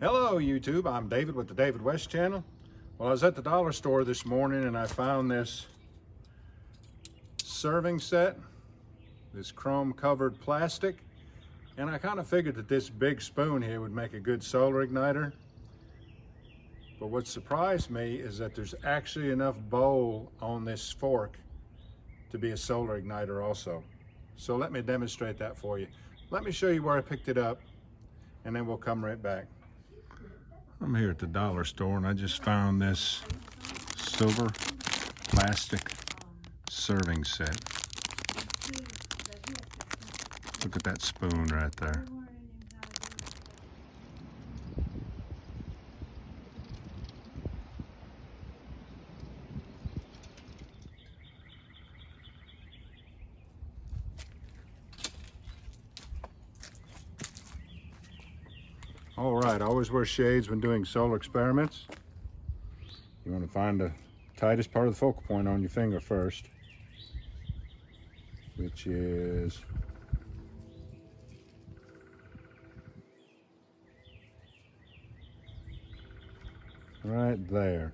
Hello YouTube, I'm David with the David West channel. Well, I was at the dollar store this morning and I found this serving set, this chrome covered plastic, and I kind of figured that this big spoon here would make a good solar igniter. But what surprised me is that there's actually enough bowl on this fork to be a solar igniter also. So let me demonstrate that for you. Let me show you where I picked it up and then we'll come right back. I'm here at the dollar store and I just found this silver plastic serving set. Look at that spoon right there. All right, always wear shades when doing solar experiments. You want to find the tightest part of the focal point on your finger first, which is right there.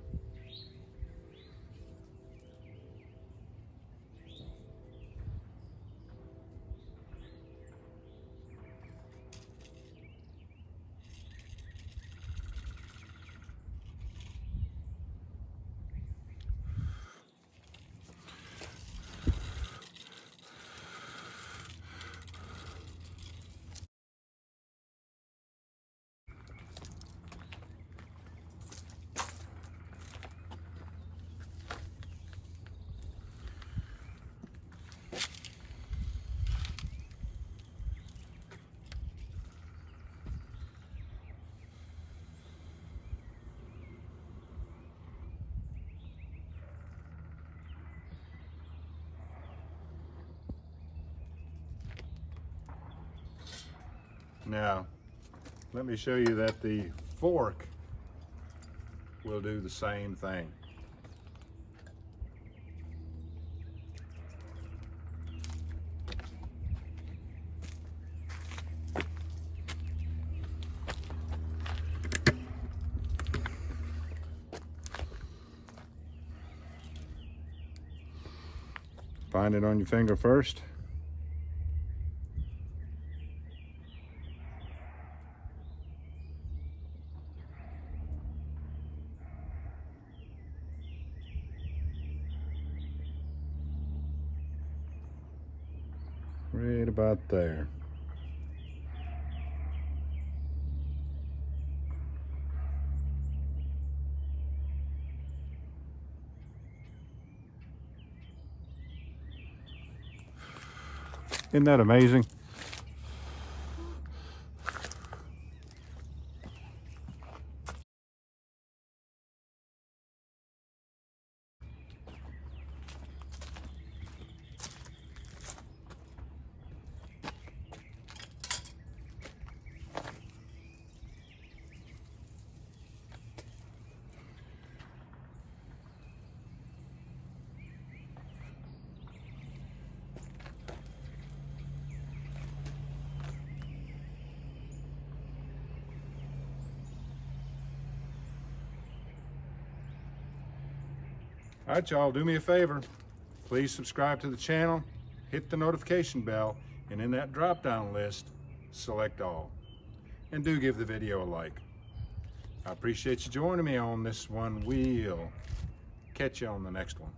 Now, let me show you that the fork will do the same thing. Find it on your finger first. Right about there. Isn't that amazing? All right, y'all, do me a favor. Please subscribe to the channel, hit the notification bell, and in that drop-down list, select all. And do give the video a like. I appreciate you joining me on this one. We'll catch you on the next one.